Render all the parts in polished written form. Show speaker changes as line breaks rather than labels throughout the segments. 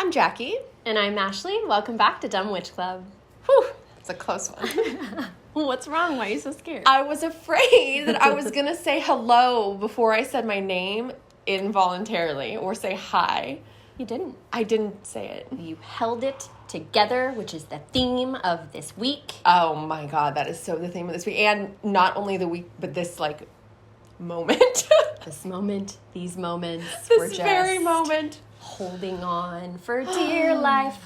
I'm Jackie.
And I'm Ashley. Welcome back to Dumb Witch Club.
Whew, it's a close one.
What's wrong? Why are you so scared?
I was afraid that I was going to say hello before I said my name involuntarily or say hi.
You didn't.
I didn't say it.
You held it together, which is the theme of this week.
Oh my God, that is so the theme of this week. And not only the week, but this moment.
This moment, these moments.
This very moment.
Holding on for dear life.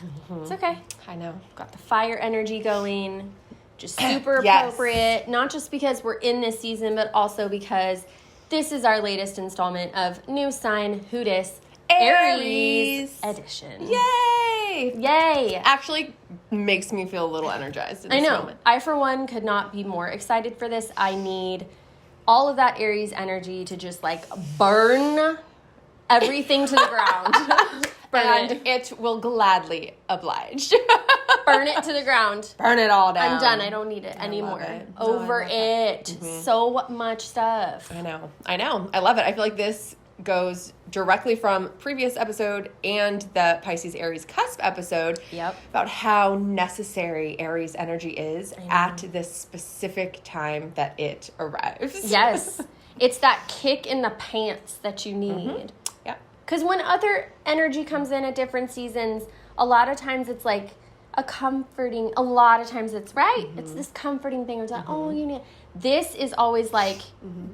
It's okay.
I know.
Got the fire energy going. Just super
Yes.
appropriate. Not just because we're in this season, but also because this is our latest installment of New Sign Who Dis Aries edition.
Yay!
Yay!
Actually makes me feel a little energized in
I
this
know.
moment.
I, for one, could not be more excited for this. I need all of that Aries energy to just, burn everything to the ground.
And it will gladly oblige.
Burn it to the ground.
Burn it all down.
I'm done. I don't need it anymore.
it.
Over it. So much stuff.
I know. I love it. I feel like this goes directly from previous episode and the Pisces Aries cusp episode.
Yep.
About how necessary Aries energy is at this specific time that it arrives.
Yes. It's that kick in the pants that you need.
Yeah.
Because when other energy comes in at different seasons, a lot of times it's like a comforting, a lot of times it's right. It's this comforting thing. It's like, oh, you need. This is always like,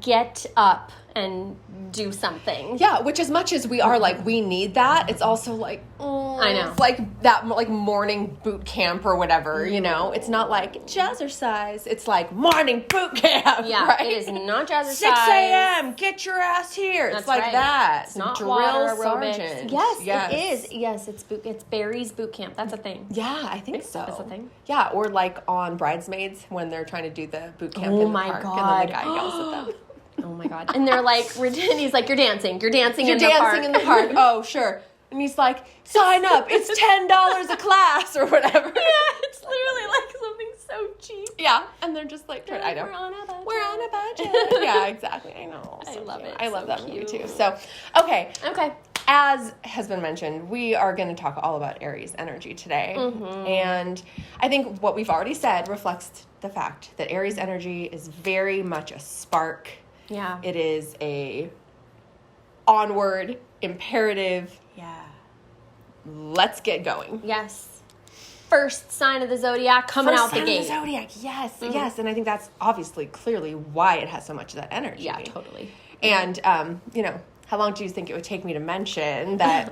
get up and do something.
Yeah, which as much as we are we need that, it's also like,
I know.
It's like that morning boot camp or whatever, you know? It's not like jazzercise. It's like morning boot camp,
Yeah,
right?
it is not jazzercise.
6 a.m., get your ass here.
That's
it's like
right.
that.
It's not
drill
water aerobics.
sergeant.
Yes, it is. Yes, it's Barry's boot camp. That's a thing.
Yeah, I think so.
That's a thing.
Yeah, or on Bridesmaids when they're trying to do the boot camp in the
my
park.
God.
And then the guy yells at them.
Oh my God. And they're like, he's like, you're dancing
You're
in the park.
dancing in the park. Oh, sure. And he's like, sign up. It's $10 a class or whatever.
Yeah, it's literally like something so cheap.
Yeah. And they're just like, I know.
We're on a budget.
We're on a budget. Yeah, exactly. I know.
I love
cute.
it.
I love
So
that movie
cute.
too. So, okay.
Okay.
As has been mentioned, we are going to talk all about Aries energy today. And I think what we've already said reflects the fact that Aries energy is very much a spark.
Yeah.
It is a onward, imperative, let's get going.
Yes. First sign of the zodiac coming out the gate.
First sign of the zodiac, yes. And I think that's obviously, clearly why it has so much of that energy.
Yeah, totally.
And, how long do you think it would take me to mention that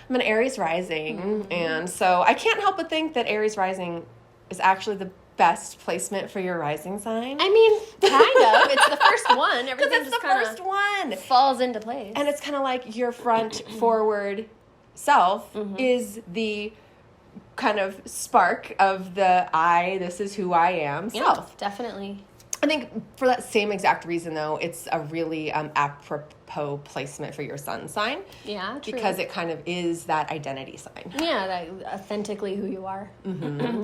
I'm an Aries rising? And so I can't help but think that Aries rising is actually the best placement for your rising sign.
I mean, kind of. It's the first one. Everything
Because it's
just
the
kind
first one.
falls into place.
And it's kind of like your front forward self is the kind of spark of the this is who I am self.
Yeah, definitely.
I think for that same exact reason, though, it's a really apropos placement for your sun sign.
Yeah, true.
Because it kind of is that identity sign.
Yeah, that authentically who you are.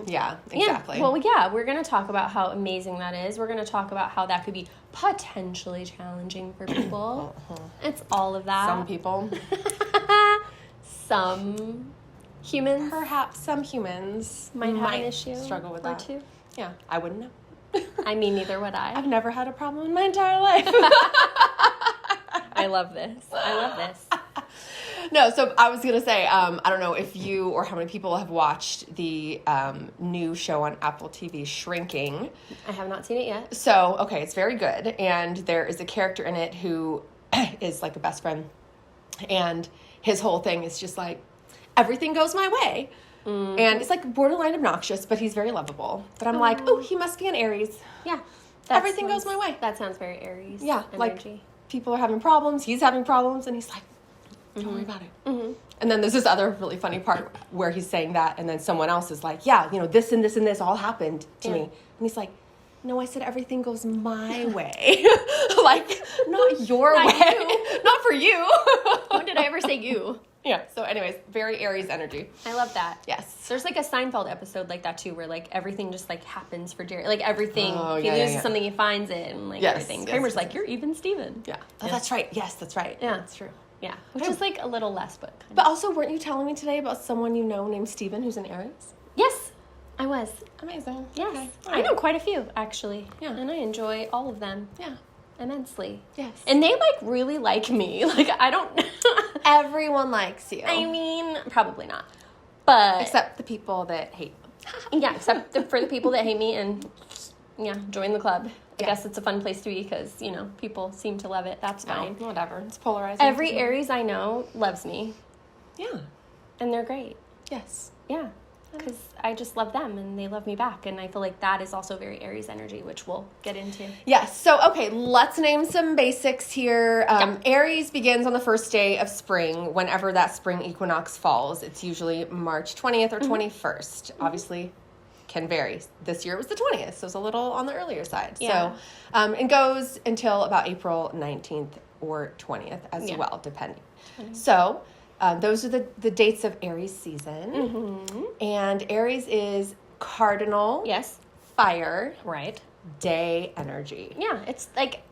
Yeah, exactly.
Yeah. Well, yeah, we're going to talk about how amazing that is. We're going to talk about how that could be potentially challenging for people. It's all of that.
Some people.
Some humans
Perhaps some humans
might have an issue.
Struggle with
or
that.
two.
Yeah, I wouldn't know.
I mean, neither would I.
I've never had a problem in my entire life.
I love this.
No, so I was going to say, I don't know if you or how many people have watched the new show on Apple TV, Shrinking.
I have not seen it yet.
So, okay, it's very good. And there is a character in it who is like a best friend. And his whole thing is just like, everything goes my way. And it's like borderline obnoxious, but he's very lovable. But I'm like, oh, he must be an Aries.
Yeah.
Everything goes my way.
That sounds very Aries.
Yeah,
energy.
like people are having problems, he's having problems, and he's like, don't worry about it. And then there's this other really funny part where he's saying that, and then someone else is like, yeah, this and this and this all happened to me. And he's like, no, I said everything goes my way. Like, not your way.
You.
Not for you.
When did I ever say you?
Yeah, so anyways, very Aries energy.
I love that.
Yes.
There's like a Seinfeld episode like that too, where like everything just like happens for Jerry. Like everything, if he loses something, he finds it, and like everything. Kramer's like, you're even Steven.
Yeah. Oh, that's right. Yes, that's right.
Yeah, that's true. Yeah, which is like a little less, but kind
But also, weren't you telling me today about someone you know named Steven who's an Aries?
Yes, I was.
Amazing.
Yes.
Okay.
I know quite a few, actually.
Yeah.
And I enjoy all of them.
Yeah.
Immensely.
Yes.
And they, like, really like me. Like, I don't...
Everyone likes you.
I mean, probably not. But...
Except the people that hate them.
Yeah, except for the people that hate me and, yeah, join the club. I guess it's a fun place to be because, you know, people seem to love it. That's fine.
No, whatever. It's polarizing.
Every Aries I know loves me.
Yeah.
And they're great.
Yes.
Yeah. Because I just love them and they love me back. And I feel like that is also very Aries energy, which we'll get into.
Yes. So, okay, let's name some basics here. Aries begins on the first day of spring, whenever that spring equinox falls. It's usually March 20th or 21st. Obviously, can vary. This year it was the 20th, so it's a little on the earlier side.
Yeah.
So, it goes until about April 19th or 20th as well, depending. So, those are the dates of Aries season. And Aries is cardinal.
Yes.
Fire.
Right.
Day energy.
Yeah, it's like,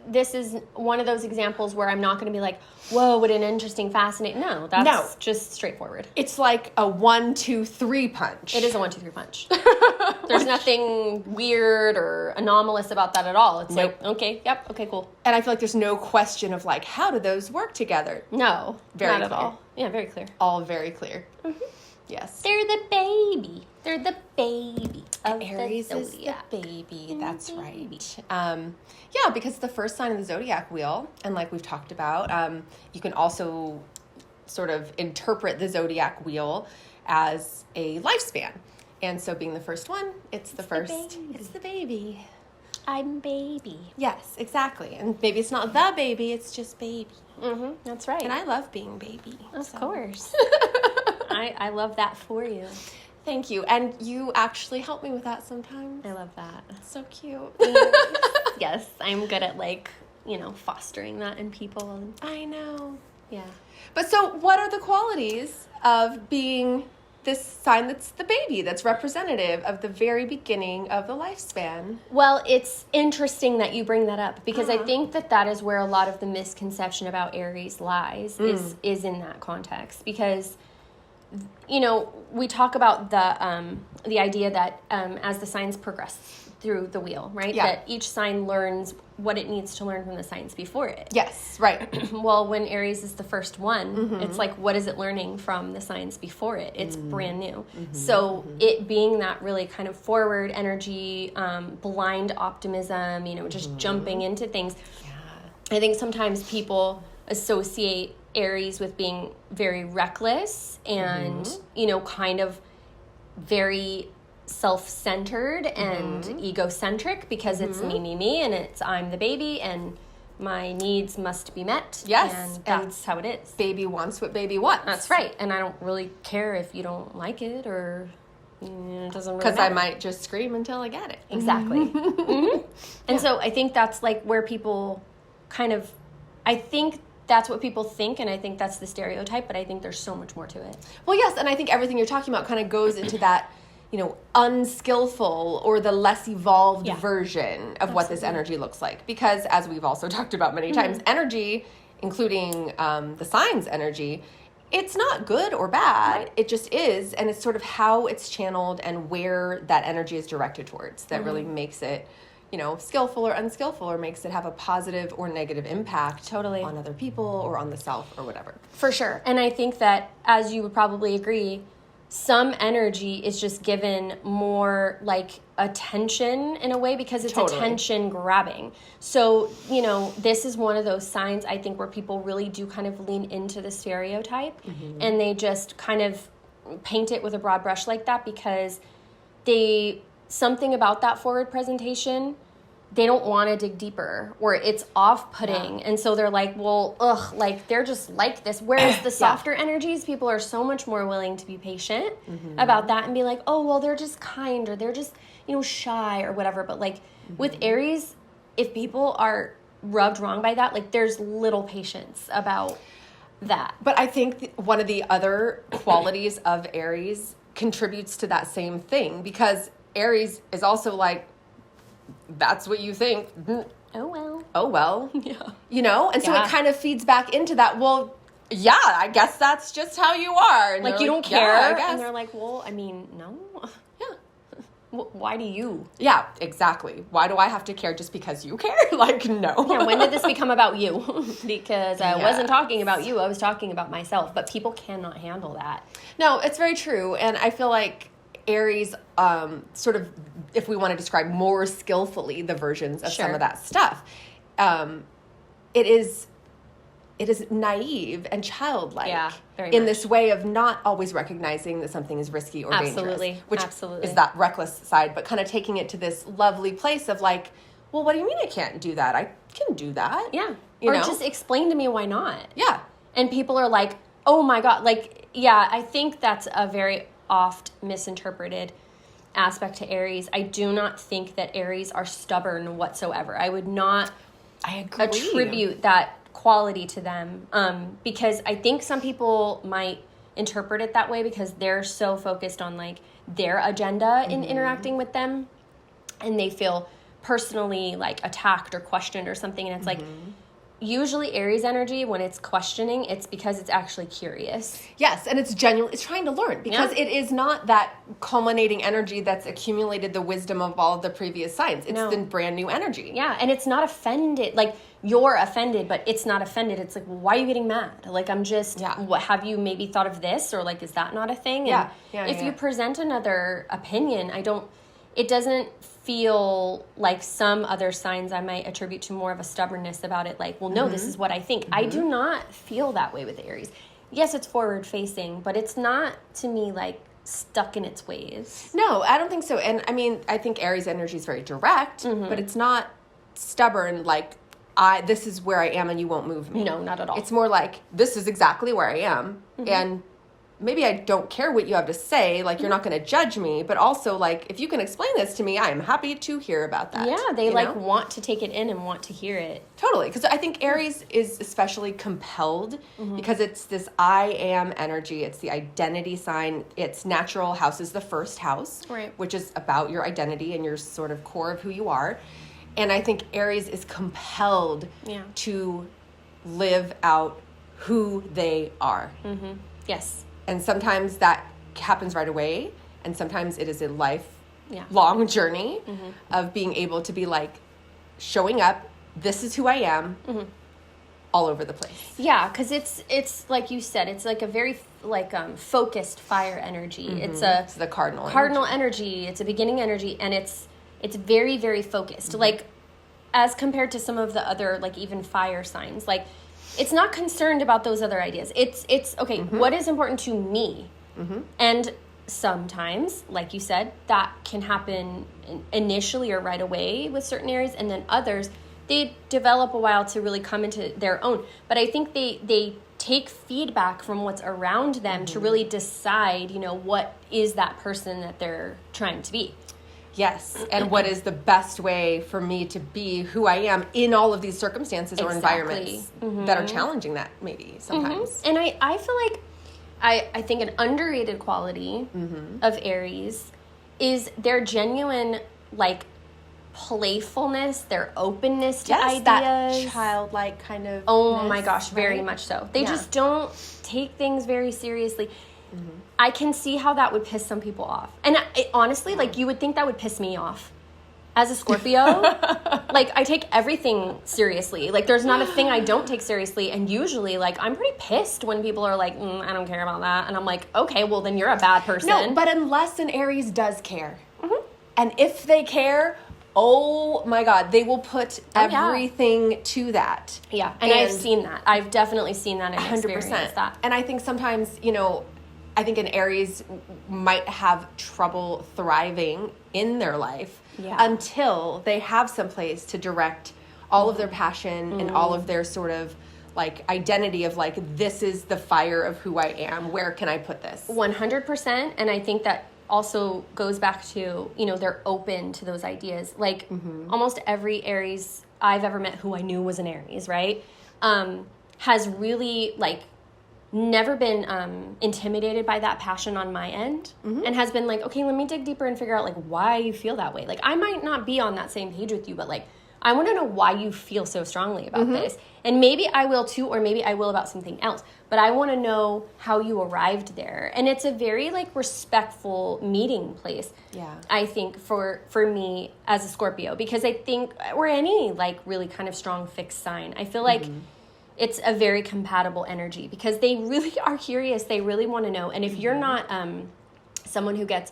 this is one of those examples where I'm not going to be like, whoa, what an interesting, fascinating. No, that's just straightforward.
It's like a 1, 2, 3 punch.
It is a 1, 2, 3 punch. There's nothing weird or anomalous about that at all. It's like, okay, yep, okay, cool.
And I feel like there's no question of like, how do those work together?
No,
Very
not at
clear.
all. Yeah, very clear.
All very clear. Yes.
They're the baby. They're the baby of
Aries
the
is the
zodiac.
baby. That's right. Yeah, because it's the first sign of the zodiac wheel. And like we've talked about, you can also sort of interpret the zodiac wheel as a lifespan. And so being the first one, it's the first.
baby.
It's the baby.
I'm baby.
Yes, exactly. And maybe it's not the baby, it's just baby.
That's right.
And I love being baby.
Of course. I love that for you.
Thank you. And you actually help me with that sometimes.
I love that.
So cute.
Yes, I'm good at like, you know, fostering that in people. And,
I know.
yeah.
But so what are the qualities of being this sign that's the baby, that's representative of the very beginning of the lifespan?
Well, it's interesting that you bring that up because I think that is where a lot of the misconception about Aries lies is in that context because, you know, we talk about the idea that as the signs progress through the wheel, right?
Yeah.
That each sign learns what it needs to learn from the signs before it.
Yes, right.
Well, when Aries is the first one, it's like, what is it learning from the signs before it? It's brand new. So it being that really kind of forward energy, blind optimism, you know, just jumping into things. Yeah. I think sometimes people associate Aries with being very reckless and, you know, kind of very self-centered and egocentric because it's me, and it's I'm the baby, and my needs must be met.
Yes.
And that's how it is.
Baby wants what baby wants.
That's right. And I don't really care if you don't like it or it doesn't really
Because I
matter.
might just scream until I get it.
Exactly. And so I think that's like where people kind of, I think that's what people think, and I think that's the stereotype, but I think there's so much more to it.
Well, yes, and I think everything you're talking about kind of goes into that, you know, unskillful or the less evolved version of what this energy looks like. Because as we've also talked about many times, energy, including the signs energy, it's not good or bad. Right. It just is. And it's sort of how it's channeled and where that energy is directed towards that really makes it, you know, skillful or unskillful, or makes it have a positive or negative impact on other people or on the self or whatever.
For sure. And I think that, as you would probably agree, some energy is just given more like attention in a way because it's attention grabbing. So, you know, this is one of those signs I think where people really do kind of lean into the stereotype and they just kind of paint it with a broad brush like that because something about that forward presentation, they don't want to dig deeper, or it's off-putting. And so they're like, well, like they're just like this. Whereas the softer energies, people are so much more willing to be patient about that and be like, oh, well, they're just kind, or they're just, you know, shy or whatever. But like with Aries, if people are rubbed wrong by that, like there's little patience about that.
But I think one of the other qualities of Aries contributes to that same thing, because Aries is also like, that's what you think.
Oh
oh, well,
Yeah.
you know? And so it kind of feeds back into that, well, yeah, I guess that's just how you are. And
like, you don't care. Yeah, I guess. And they're like, well, I mean, no.
Yeah.
Why do you?
Yeah, exactly. Why do I have to care just because you care? Like, no.
Yeah, when did this become about you? Because I wasn't talking about you. I was talking about myself. But people cannot handle that.
No, it's very true. And I feel like Aries, sort of, if we want to describe more skillfully the versions of some of that stuff, it is naive and childlike in this way of not always recognizing that something is risky or dangerous. Which is that reckless side, but kind of taking it to this lovely place of like, well, what do you mean I can't do that? I can do that.
Yeah. Or just explain to me why not.
Yeah.
And people are like, oh my God. Like, yeah, I think that's a very oft misinterpreted aspect to Aries. I do not think that Aries are stubborn whatsoever. I would not attribute that quality to them, because I think some people might interpret it that way because they're so focused on like their agenda in interacting with them, and they feel personally like attacked or questioned or something, and it's like usually Aries energy, when it's questioning, it's because it's actually curious.
Yes, and it's genuine. It's trying to learn because it is not that culminating energy that's accumulated the wisdom of all of the previous signs. It's the brand new energy.
Yeah, and it's not offended. Like, you're offended, but it's not offended. It's like, why are you getting mad? Like, I'm just, what, have you maybe thought of this? Or like, is that not a thing? And if you present another opinion, it doesn't feel like some other signs I might attribute to more of a stubbornness about it. Like, well, no, this is what I think. I do not feel that way with Aries. Yes, it's forward facing, but it's not, to me, like stuck in its ways.
No, I don't think so. And I mean, I think Aries energy is very direct, but it's not stubborn. Like, this is where I am and you won't move me.
No, not at all.
It's more like, this is exactly where I am. And maybe I don't care what you have to say. Like, you're not going to judge me. But also, like, if you can explain this to me, I am happy to hear about that.
Yeah, they want to take it in and want to hear it.
Totally. Because I think Aries is especially compelled because it's this I am energy. It's the identity sign. Its natural house is the first house, which is about your identity and your sort of core of who you are. And I think Aries is compelled to live out who they are.
Yes.
And sometimes that happens right away. And sometimes it is a lifelong journey of being able to be like, showing up, this is who I am, all over the place.
Yeah, because it's like you said, it's like a very focused fire energy. It's
the cardinal
energy. It's a beginning energy, and it's very, very focused. Like, as compared to some of the other, like, even fire signs, like, it's not concerned about those other ideas. It's okay, what is important to me? And sometimes, like you said, that can happen initially or right away with certain areas, and then others, they develop a while to really come into their own. But I think they take feedback from what's around them to really decide, what is that person that they're trying to be.
Yes, and what is the best way for me to be who I am in all of these circumstances or environments that are challenging that maybe sometimes.
And I feel like I think an underrated quality of Aries is their genuine, like, playfulness, their openness to ideas.
That childlike kind of.
Oh my gosh, very much so. They just don't take things very seriously. I can see how that would piss some people off. And honestly, like, you would think that would piss me off. As a Scorpio, like, I take everything seriously. Like, there's not a thing I don't take seriously. And usually, like, I'm pretty pissed when people are like, I don't care about that. And I'm like, okay, well, then you're a bad person.
No, but unless an Aries does care. And if they care, oh my God, they will put everything to that.
Yeah, and I've seen that. I've definitely seen that and 100%. Experienced that.
And I think sometimes, I think an Aries might have trouble thriving in their life until they have some place to direct all of their passion and all of their sort of like identity of like, this is the fire of who I am. Where can I put this?
100%. And I think that also goes back to, they're open to those ideas. Like almost every Aries I've ever met who I knew was an Aries, right? Has really like never been intimidated by that passion on my end and has been like, okay, let me dig deeper and figure out like why you feel that way. Like, I might not be on that same page with you, but like, I want to know why you feel so strongly about this. And maybe I will too, or maybe I will about something else. But I want to know how you arrived there. And it's a very like respectful meeting place.
Yeah.
I think for me as a Scorpio, because I think, or any like really kind of strong fixed sign, I feel like it's a very compatible energy because they really are curious. They really want to know. And if you're not someone who gets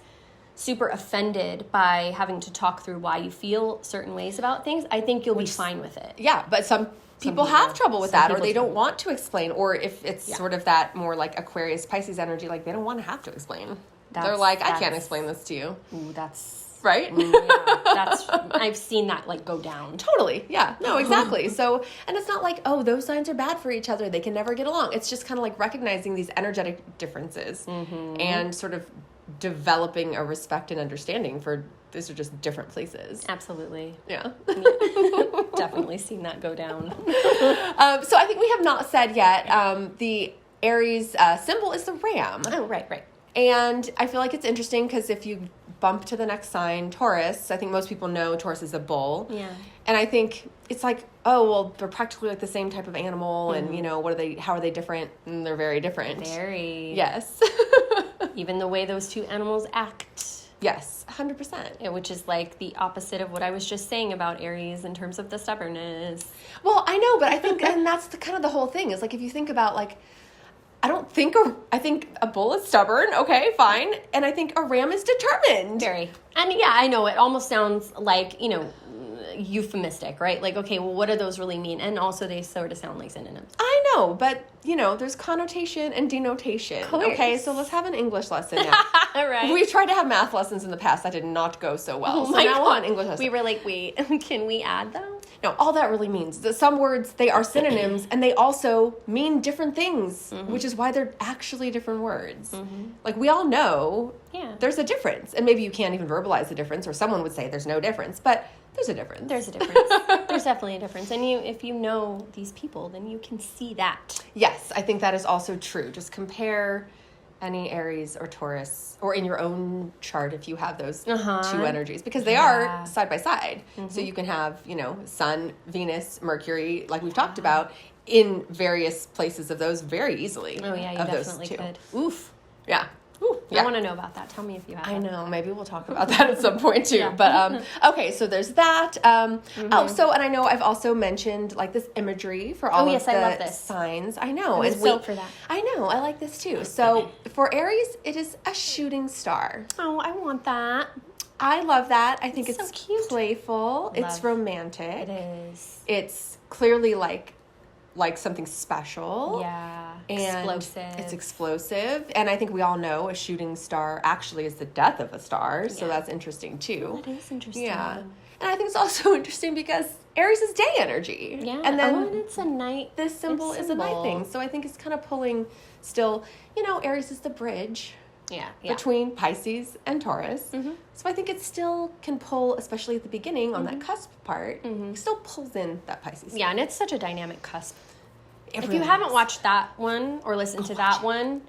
super offended by having to talk through why you feel certain ways about things, I think you'll be fine with it.
Yeah, but some people have trouble with that, or they don't want to explain, or if it's sort of that more like Aquarius, Pisces energy, like they don't want to have to explain. They're like, I can't explain this to you.
Ooh, that's...
Right?
I've seen that like go down.
Totally. Yeah. No, exactly. So, and it's not like, oh, those signs are bad for each other. They can never get along. It's just kind of like recognizing these energetic differences and sort of developing a respect and understanding for these are just different places.
Absolutely.
Yeah.
Definitely seen that go down.
So I think we have not said yet, the Aries symbol is the ram.
Oh, right.
And I feel like it's interesting because if you bump to the next sign, Taurus, I think most people know Taurus is a bull.
Yeah.
And I think it's like, oh, well, they're practically like the same type of animal. And, you know, how are they different? And they're very different.
Very.
Yes.
Even the way those two animals act.
Yes, 100%.
Which is like the opposite of what I was just saying about Aries in terms of the stubbornness.
Well, I know, but I think, and that's kind of the whole thing is like, if you think about like, I think a bull is stubborn. Okay, fine. And I think a ram is determined.
Very. And yeah, I know it almost sounds like, you know, euphemistic, right? Like, okay, well, what do those really mean? And also they sort of sound like synonyms.
I know, but, you know, there's connotation and denotation. Okay, so let's have an English lesson now.
All right.
We tried to have math lessons in the past. That did not go so well.
Oh, so now
on English lesson.
We were like, wait, can we add though?
No, all that really means that some words, they are synonyms and they also mean different things, which is why they're actually different words. Like we all know there's a difference. And maybe you can't even verbalize the difference, or someone would say there's no difference, but there's a difference.
There's a difference. There's definitely a difference. And if you know these people, then you can see that.
Yes, I think that is also true. Just compare any Aries or Taurus, or in your own chart if you have those two energies, because they are side by side. So you can have, you know, Sun, Venus, Mercury, like we've talked about, in various places of those very easily.
Oh yeah, you definitely could.
Oof. Yeah. Ooh, yeah.
I want to know about that. Tell me if you have.
I know. Maybe we'll talk about that at some point too. But okay, so there's that. Oh, so and I know I've also mentioned like this imagery for all of the
I love this.
signs. I know.
I was waiting for that.
I know. I like this too. So for Aries, it is a shooting star.
Oh, I want that.
I love that. I think it's
so cute.
Playful. It's romantic.
It is.
It's clearly like something special.
Yeah.
And
explosive.
It's explosive. And I think we all know a shooting star actually is the death of a star. So that's interesting too.
That is interesting.
Yeah. And I think it's also interesting because Aries is day energy.
Yeah.
And then
and it's a night.
This symbol is a night thing. So I think it's kind of pulling still, you know, Aries is the bridge.
Yeah.
Between Pisces and Taurus. So I think it still can pull, especially at the beginning on that cusp part, it still pulls in that Pisces.
Yeah, and it's such a dynamic cusp. If
really
you haven't watched that one or listened to that one,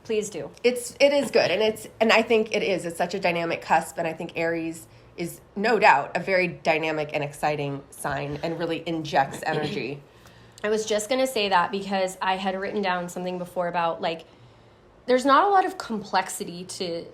please do.
It is good, and I think it's such a dynamic cusp, and I think Aries is no doubt a very dynamic and exciting sign and really injects energy.
I was just going to say that because I had written down something before about like there's not a lot of complexity to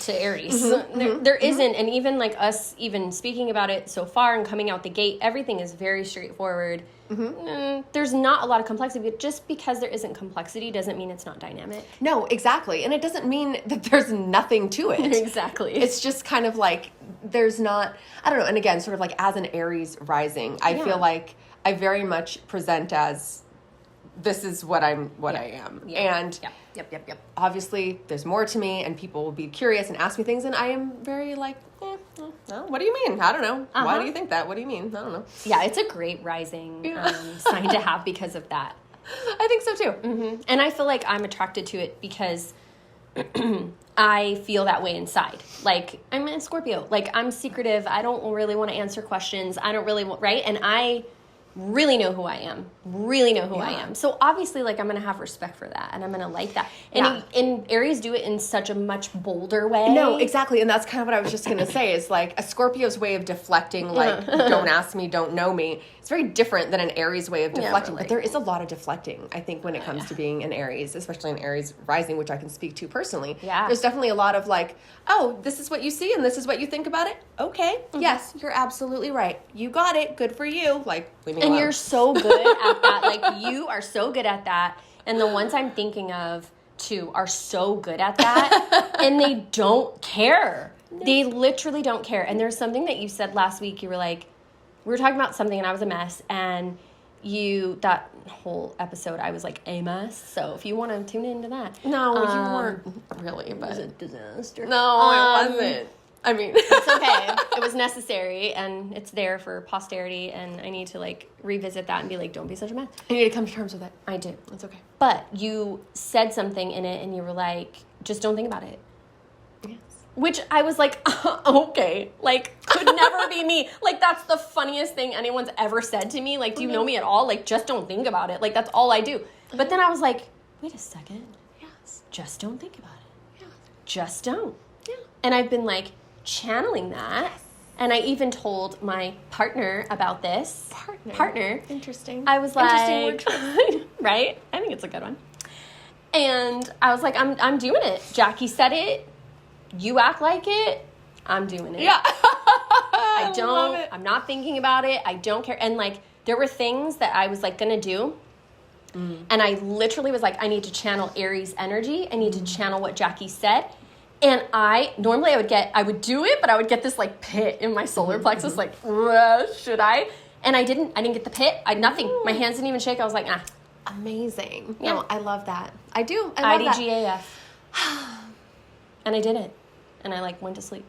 Aries. There isn't, and even like us even speaking about it so far and coming out the gate, everything is very straightforward. There's not a lot of complexity, but just because there isn't complexity doesn't mean it's not dynamic.
No, exactly. And it doesn't mean that there's nothing to it.
Exactly.
It's just kind of like there's not, I don't know, and again, sort of like as an Aries rising, I feel like I very much present as this is what I am. And
Yep.
obviously there's more to me and people will be curious and ask me things and I am very like, no, what do you mean? I don't know. Why do you think that? What do you mean? I don't know.
Yeah, it's a great rising sign to have because of that.
I think so too.
And I feel like I'm attracted to it because I feel that way inside. Like, I'm a Scorpio. Like, I'm secretive. I don't really want to answer questions. I don't really want, right? And I really know who I am, So obviously, like, I'm going to have respect for that, and I'm going to like that. And Aries do it in such a much bolder way.
No, exactly. And that's kind of what I was just going to say is like a Scorpio's way of deflecting, like, don't ask me, don't know me. It's very different than an Aries way of deflecting.
really.
But there is a lot of deflecting, I think, when it comes to being an Aries, especially an Aries rising, which I can speak to personally.
Yeah.
There's definitely a lot of like, oh, this is what you see and this is what you think about it. Okay. Yes, you're absolutely right. You got it. Good for you. Like, leave me alone.
And you're so good at that. Like, you are so good at that. And the ones I'm thinking of, too, are so good at that. And they don't care. No. They literally don't care. And there's something that you said last week. You were like, we were talking about something and I was a mess. And that whole episode, I was like a mess. So if you want to tune into that.
No, you weren't really, but.
It was a disaster.
No, it wasn't. I mean,
it's okay. It was necessary, and it's there for posterity, and I need to, like, revisit that and be like, don't be such a mess.
I need to come to terms with it.
I do.
It's okay.
But you said something in it, and you were like, just don't think about it.
Yes.
Which I was like, okay. Like, could never be me. Like, that's the funniest thing anyone's ever said to me. Like, do you know me at all? Like, just don't think about it. Like, that's all I do. But then I was like, wait a second.
Yes.
Just don't think about it.
Yeah.
Just don't.
Yeah.
And I've been, like, channeling that. Yes. And I even told my partner about this. Partner.
Interesting.
I was like,
interesting word.
right? I think it's a good one. And I was like, I'm doing it. Jackie said it. You act like it. I'm doing it.
Yeah.
I don't.
Love it.
I'm not thinking about it. I don't care. And like, there were things that I was like gonna do. And I literally was like, I need to channel Aries energy. I need to channel what Jackie said. And I would do it, but I would get this like pit in my solar plexus, like, should I? And I didn't get the pit. Nothing. My hands didn't even shake. I was like, ah.
Amazing.
Yeah.
No, I love that. I do. I love
IDGAF. And I did it. And I like went to sleep.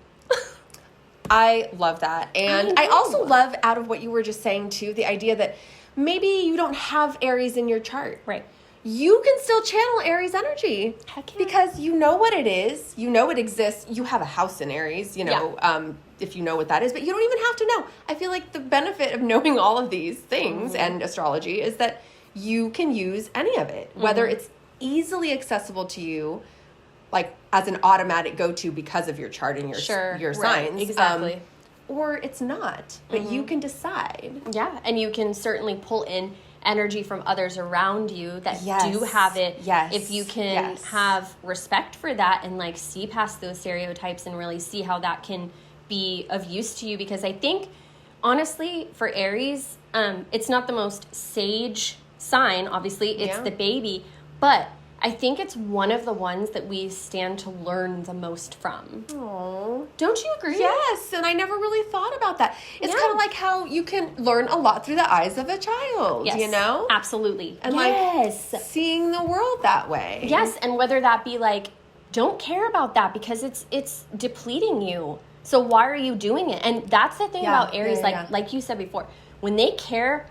I love that. And I also love, out of what you were just saying too, the idea that maybe you don't have Aries in your chart.
Right.
You can still channel Aries energy.
Heck yeah.
Because you know what it is. You know it exists. You have a house in Aries, you know, if you know what that is. But you don't even have to know. I feel like the benefit of knowing all of these things and astrology is that you can use any of it. Whether it's easily accessible to you, like as an automatic go-to because of your chart and your signs.
Exactly.
Or it's not. But you can decide.
Yeah. And you can certainly pull in energy from others around you that do have it.
Yes.
If you can have respect for that and like see past those stereotypes and really see how that can be of use to you. Because I think, honestly, for Aries, it's not the most sage sign. Obviously, it's the baby. But I think it's one of the ones that we stand to learn the most from.
Aww.
Don't you agree?
Yes, and I never really thought about that. It's kind of like how you can learn a lot through the eyes of a child, you know?
Absolutely.
And like seeing the world that way.
Yes, and whether that be like, don't care about that because it's depleting you. So why are you doing it? And that's the thing about Aries, like you said before. When they care,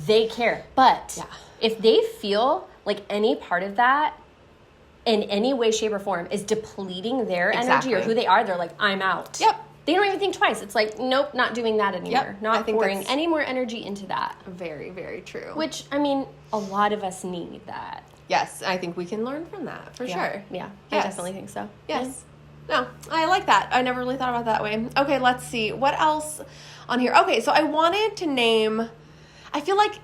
they care. But if they feel like any part of that in any way, shape, or form is depleting their energy or who they are, they're like, I'm out.
Yep.
They don't even think twice. It's like, nope, not doing that anymore.
Yep.
Not pouring any more energy into that.
Very, very true.
Which, I mean, a lot of us need that.
Yes, I think we can learn from that, for sure.
Yeah, I definitely think so.
Yes. No, I like that. I never really thought about it that way. Okay, let's see. What else on here? Okay, so I wanted to name, I feel like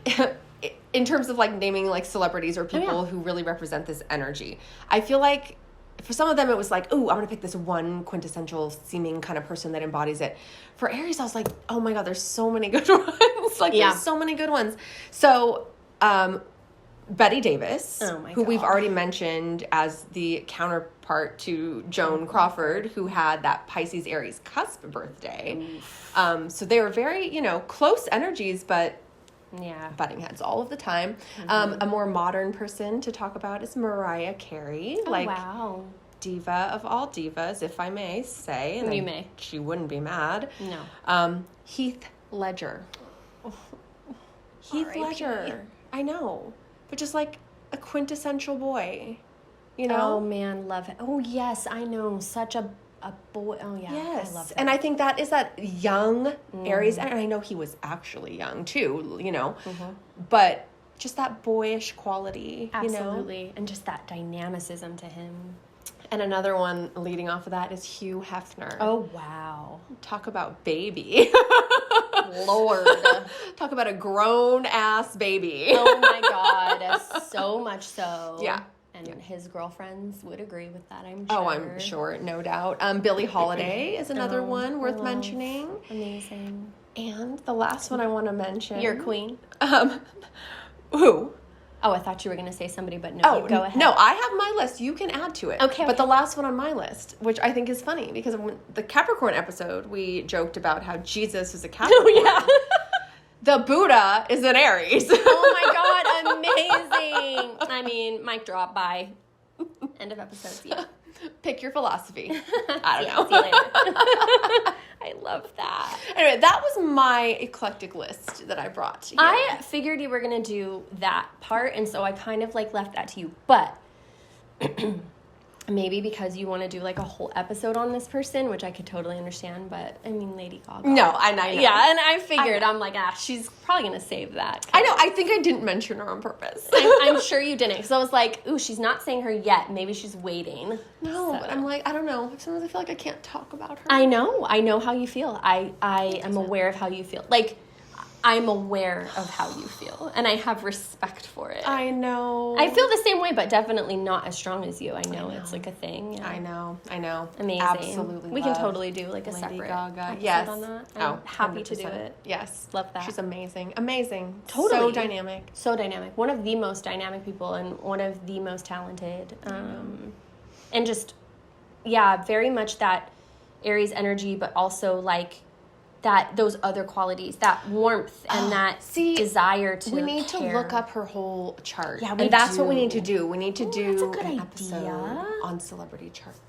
in terms of like naming like celebrities or people who really represent this energy, I feel like for some of them it was like, ooh, I'm going to pick this one quintessential seeming kind of person that embodies it. For Aries, I was like, oh my God, there's so many good ones. There's so many good ones. So, Betty Davis, who we've already mentioned as the counterpart to Joan Crawford, who had that Pisces Aries cusp birthday. So they were very, close energies, but butting heads all of the time. A more modern person to talk about is Mariah Carey. Diva of all divas, if I may say. And
you may.
She wouldn't be mad.
No.
Heath Ledger. Heath Ledger. I know. But just like a quintessential boy,
Oh man, love it. Oh yes, I know. Such a a boy. Oh yeah.
Yes.
I love that.
And I think that is that young Aries, and I know he was actually young too, but just that boyish quality,
Absolutely. And just that dynamicism to him.
And another one leading off of that is Hugh Hefner.
Oh, wow.
Talk about baby.
Lord.
Talk about a grown-ass baby.
Oh, my God. So much so.
Yeah.
And his girlfriends would agree with that, I'm sure.
Oh, I'm sure, no doubt. Billie Holiday is another one worth mentioning.
Amazing.
And the last one I want to mention.
Your queen?
Who?
Oh, I thought you were going to say somebody, but no, you go ahead.
No, I have my list. You can add to it.
Okay.
But the last one on my list, which I think is funny, because when the Capricorn episode, we joked about how Jesus is a Capricorn.
Oh, yeah.
The Buddha is an Aries.
Oh, my God. Amazing. I mean, mic drop, bye. End of episode. See ya.
Pick your philosophy. I don't know.
See you later. I love that.
Anyway, that was my eclectic list that I brought to you.
I figured you were going to do that part, and so I kind of like left that to you. But maybe because you want to do like a whole episode on this person, which I could totally understand, but I mean, Lady Gaga.
No, I know.
Yeah, and I figured, I'm like, she's probably going to save that.
I know. I think I didn't mention her on purpose.
I'm sure you didn't, because I was like, ooh, she's not saying her yet. Maybe she's waiting.
No, but I'm like, I don't know. Sometimes I feel like I can't talk about her.
I know how you feel. I am aware of how you feel. Like, I'm aware of how you feel, and I have respect for it.
I know.
I feel the same way, but definitely not as strong as you. I know it's like a thing. Yeah.
I know.
Amazing.
Absolutely.
We can totally do like a
Lady
separate
Gaga.
episode
Yes.
on that. I'm happy to do
100%.
it.
Yes.
Love that.
She's amazing. Amazing.
Totally.
So dynamic.
So dynamic. One of the most dynamic people and one of the most talented. And just, very much that Aries energy, but also like those other qualities, that warmth and that desire to
we need
care.
to look up her whole chart.
Yeah,
and that's what we need to do. We need to do
that's a good
an
idea.
episode on celebrity charts.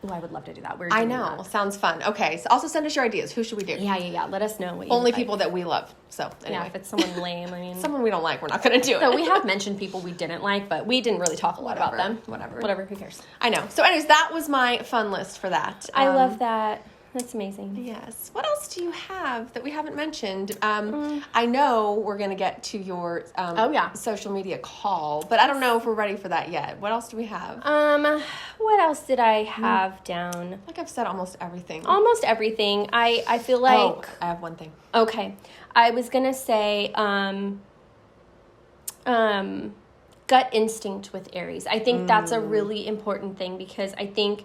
Oh, I would love to do that.
I know. Sounds fun. Okay, so also send us your ideas. Who should we do?
Yeah. Let us know what you
Only
like.
people that we love. So anyway.
Yeah, if it's someone lame, I mean.
Someone we don't like, we're not going to do it.
So we have mentioned people we didn't like, but we didn't really talk a lot about them.
Whatever.
Who cares?
I know. So anyways, that was my fun list for that.
I love that. That's amazing.
Yes. What else do you have that we haven't mentioned? I know we're going to get to your social media call, but I don't know if we're ready for that yet. What else do we have?
What else did I have down?
Like I've said almost everything.
Almost everything. I feel like...
I have one thing.
Okay. I was going to say gut instinct with Aries. I think that's a really important thing because I think,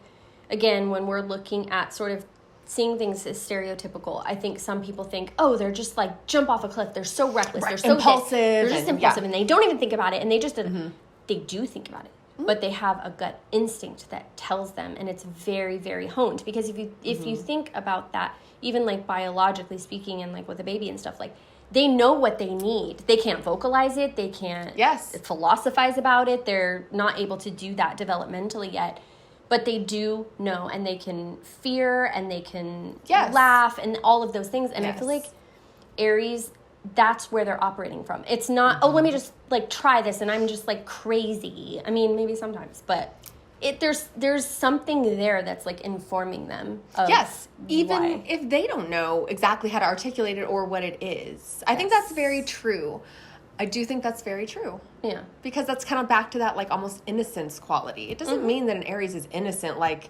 again, when we're looking at sort of seeing things as stereotypical, I think some people think, oh, they're just like jump off a cliff. They're so reckless. They're so
impulsive.
They're just impulsive and they don't even think about it. And they just, they do think about it. But they have a gut instinct that tells them, and it's very, very honed. Because if you think about that, even like biologically speaking and like with a baby and stuff, like they know what they need. They can't vocalize it. They can't philosophize about it. They're not able to do that developmentally yet. But they do know, and they can fear, and they can laugh, and all of those things. And I feel like Aries, that's where they're operating from. It's not, oh, let me just like try this, and I'm just like crazy. I mean, maybe sometimes, but there's something there that's like informing them.
Even if they don't know exactly how to articulate it or what it is. I think that's very true. I do think that's very true.
Yeah. Because
that's kind of back to that like almost innocence quality. It doesn't mean that an Aries is innocent, like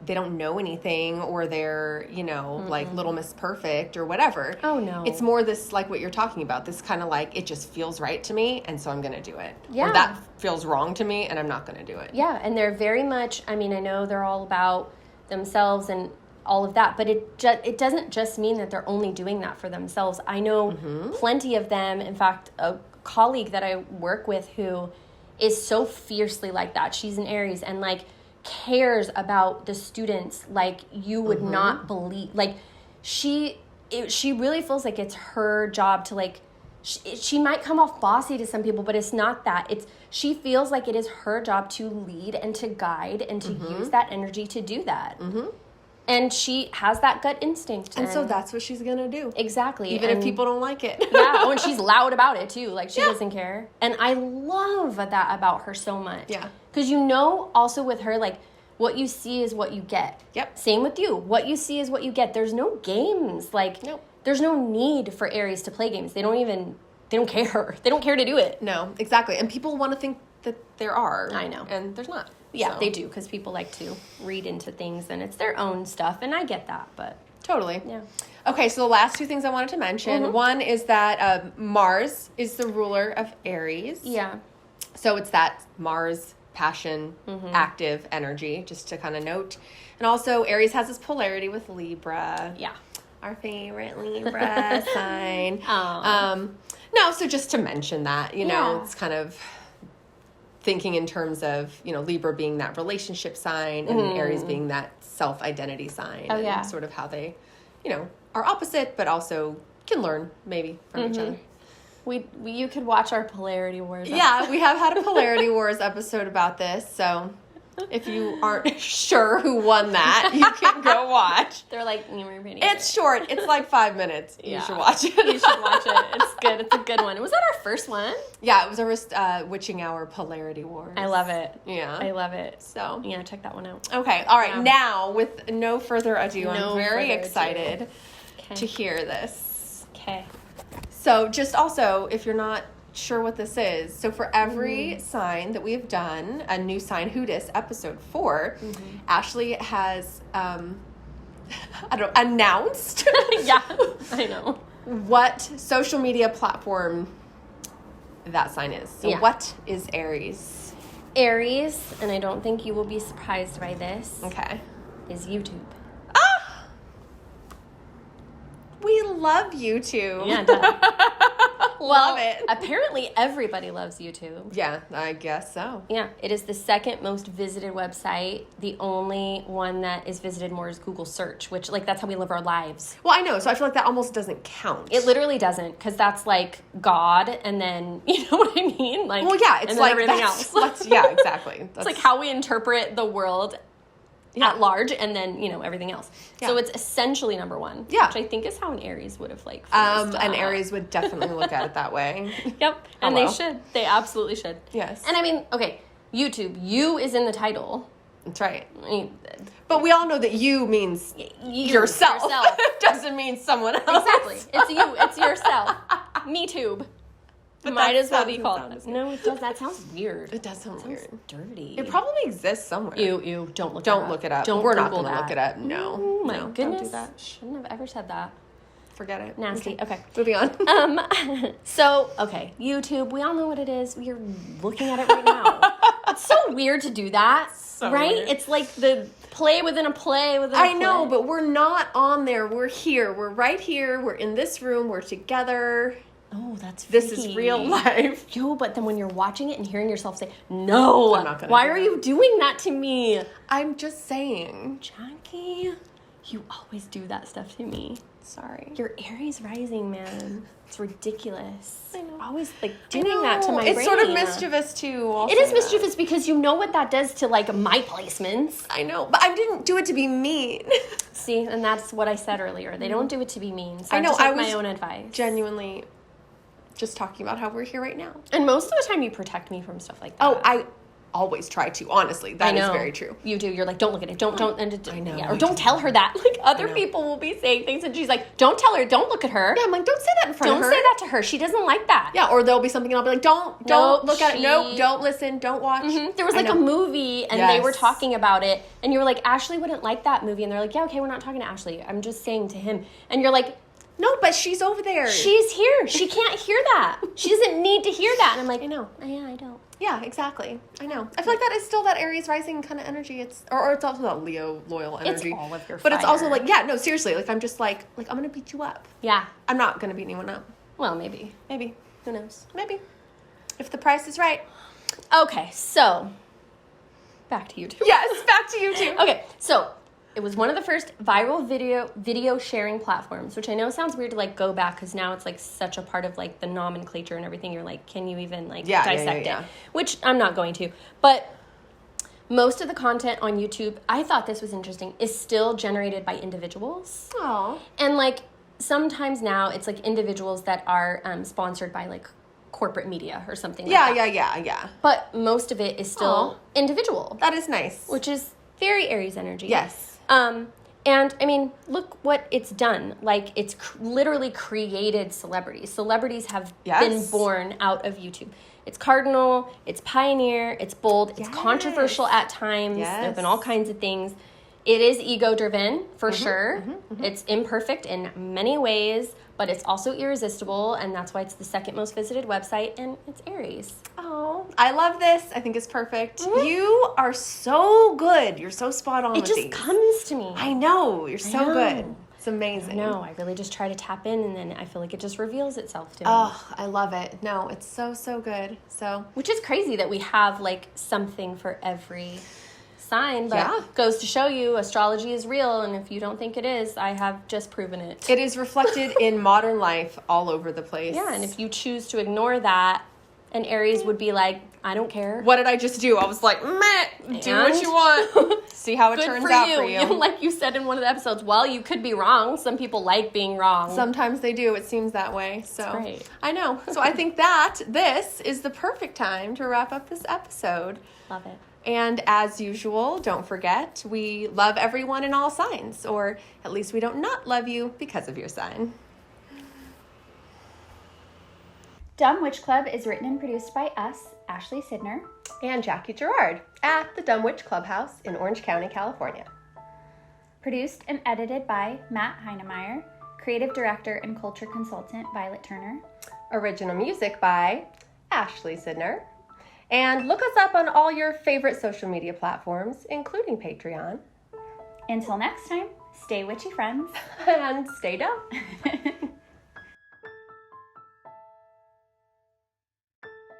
they don't know anything or they're, like Little Miss Perfect or whatever.
Oh, no.
It's more this, like what you're talking about, this kind of like, it just feels right to me and so I'm going to do it.
Yeah.
Or that feels wrong to me and I'm not going to do it.
Yeah, and they're very much, I mean, I know they're all about themselves and all of that, but it doesn't just mean that they're only doing that for themselves. I know plenty of them. In fact, a colleague that I work with who is so fiercely like that. She's an Aries and like cares about the students like you would not believe. Like she really feels like it's her job to like. She might come off bossy to some people, but it's not that. She feels like it is her job to lead and to guide and to use that energy to do that. And she has that gut instinct.
And so that's what she's going to do.
Exactly.
Even if people don't like it.
Yeah. And she's loud about it, too. Like, she doesn't care. And I love that about her so much.
Yeah.
Because also with her, like, what you see is what you get.
Yep.
Same with you. What you see is what you get. There's no games. Like,
Nope.
There's no need for Aries to play games. They don't care. They don't care to do it.
No, exactly. And people want to think that there are.
I know.
And there's not.
Yeah,
So.
they do, because people like to read into things, and it's their own stuff, and I get that, but...
Totally.
Yeah.
Okay, so the last two things I wanted to mention. One is that Mars is the ruler of Aries.
Yeah.
So it's that Mars, passion, active energy, just to kind of note. And also, Aries has this polarity with Libra.
Yeah.
Our favorite Libra sign.
Aww.
No, so just to mention that, you know,
Yeah.
it's kind of thinking in terms of, you know, Libra being that relationship sign and Aries being that self-identity sign.
Oh,
and
yeah.
sort of how they, you know, are opposite, but also can learn maybe from each other.
You could watch our Polarity Wars.
Yeah, we have had a Polarity Wars episode about this, so if you aren't sure who won that, you can go watch.
They're like, you were pretty
It's short. It's like 5 minutes.
Yeah.
You should watch it.
You should watch it. It's good. It's a good one. Was that our first one?
Yeah, it was our Witching Hour Polarity Wars.
I love it.
Yeah.
I love it.
So,
Yeah, check that one out.
okay. All right.
Yeah.
Now, with no further ado,
No
I'm very
further ado.
excited
Okay.
to hear this.
Okay.
So, just also, if you're not sure what this is, so for every sign that we've done, a new sign who dis episode 4, Ashley has announced
Yeah, I know.
what social media platform that sign is. So
Yeah.
what is Aries?
Aries, and I don't think you will be surprised by this,
Okay.
is YouTube.
Ah! We love YouTube.
Yeah, duh.
Love it.
Apparently everybody loves YouTube.
Yeah, I guess so.
Yeah, it is the second most visited website. The only one that is visited more is Google search, which, like, that's how we live our lives.
Well, I know, so I feel like that almost doesn't count.
It literally doesn't, because that's like God, and then, you know what I mean? Like,
well, yeah, it's
and then
like
everything
that's, yeah, exactly.
It's like how we interpret the world
Yeah.
at large, and then, you know, everything else.
Yeah.
So it's essentially number one.
Yeah.
Which I think is how an Aries would have, like,
an Aries would definitely look at it that way.
Yep. And
Hello.
they should. They absolutely should.
Yes.
And I mean, okay, YouTube. You is in the title.
That's right.
I mean,
But we all know that you means yourself. It doesn't mean someone else.
Exactly. It's you. It's yourself. Me too.
But
Might
that
as well be
doesn't
called
sound
that.
as good.
No, it does. That sounds weird.
It does sound
Sounds
weird.
dirty.
It probably exists somewhere.
Ew. Don't look it up.
Don't look it up.
Don't
We're not
Google
going to look
that.
it up. No.
Oh my
No,
goodness.
Don't do that.
Shouldn't have ever said that.
Forget it.
Nasty. Okay.
Moving on.
So, okay, YouTube, we all know what it is. We are looking at it right now. It's so weird to do that,
So
right?
weird.
It's like the play within a play within a
I
play.
know, but we're not on there. We're here. We're right here. We're in this room. We're together.
Oh, that's
This
freaky.
is real life.
Yo, but then when you're watching it and hearing yourself say, no,
I'm not gonna
why
do
are
that.
you doing that to me?
I'm just saying.
Jackie, you always do that stuff to me.
Sorry.
You're Aries rising, man. It's ridiculous.
I know.
Always like doing that to my brain.
It's sort of mischievous too. I'll
It is
say that.
mischievous because you know what that does to like my placements.
I know, but I didn't do it to be mean.
See, and that's what I said earlier. They don't do it to be mean. So
I know,
just take
I was
my own advice.
Genuinely just talking about how we're here right now.
And most of the time you protect me from stuff like that.
Oh, I always try to, honestly. That
I
is
know.
very true.
You do. You're like, don't look at it. Don't. And
I know,
Yeah,
I
or don't
do.
tell her that. Like other
know.
people will be saying things, and she's like, don't tell her. Don't look at her.
Yeah, I'm like, don't say that in front
Don't
of her.
say that to her. She doesn't like that.
Yeah, or there'll be something and I'll be like, don't
Nope,
look at it.
she-
Nope, don't listen, don't watch.
There was
I
like a
know.
movie, and they were
Yes.
talking about it, and you were like, Ashley wouldn't like that movie, and they're like, yeah, okay, we're not talking to Ashley. I'm just saying to him, and you're like,
No, but she's over there.
she's here. She can't hear that. She doesn't need to hear that. And I'm like,
I know.
oh, yeah, I don't.
Yeah, exactly. I know. I feel like that is still that Aries rising kind of energy. Or it's also that Leo loyal energy.
all of your
But it's also
fire.
like, yeah, no, seriously. Like, I'm just like I'm going to beat you up.
Yeah.
I'm not going to beat anyone up.
Well, maybe.
Maybe.
Who knows?
Maybe. If the price is right.
Okay, so back to YouTube.
Yes, back to you too.
Okay, so it was one of the first viral video sharing platforms, which I know sounds weird to like go back because now it's like such a part of like the nomenclature and everything. You're like, can you even like dissect it? Which I'm not going to. But most of the content on YouTube, I thought this was interesting, is still generated by individuals.
Aw.
And like sometimes now it's like individuals that are sponsored by like corporate media or something like that.
Yeah.
But most of it is still individual,
That is nice.
which is Very Aries energy.
Yes.
And I mean, look what it's done. Like, it's literally created celebrities. Celebrities have been born out of YouTube. It's cardinal, it's pioneer, it's bold, it's controversial at times. There have been all kinds of things. It is ego-driven, for sure. It's imperfect in many ways, but it's also irresistible, and that's why it's the second most visited website, and it's Aries.
Oh, I love this. I think it's perfect. You are so good. You're so spot on
It
with
just
these.
comes to me.
I know. You're so good. It's amazing.
No, I really just try to tap in, and then I feel like it just reveals itself to me.
Oh, I love it. No, it's so, so good. So,
Which is crazy that we have, like, something for every sign, but goes to show you astrology is real, and if you don't think it is, I have just proven it.
it is reflected in modern life all over the place.
Yeah, and if you choose to ignore that, an Aries would be like, I don't care.
What did I just do? I was like, meh, do what you want. See how it
Good
turns
for
out
you.
for you.
Like you said in one of the episodes, well, you could be wrong. Some people like being wrong.
Sometimes they do. It seems that way. So
That's right.
I know. So I think this is the perfect time to wrap up this episode.
Love it.
And as usual, don't forget, we love everyone in all signs, or at least we don't not love you because of your sign.
Dumb Witch Club is written and produced by us, Ashley Sidner,
And Jackie Gerard at the Dumb Witch Clubhouse in Orange County, California.
produced and edited by Matt Heinemeyer, creative director and culture consultant Violet Turner.
Original music by Ashley Sidner. And look us up on all your favorite social media platforms, including Patreon.
Until next time, stay witchy, friends.
And stay dumb.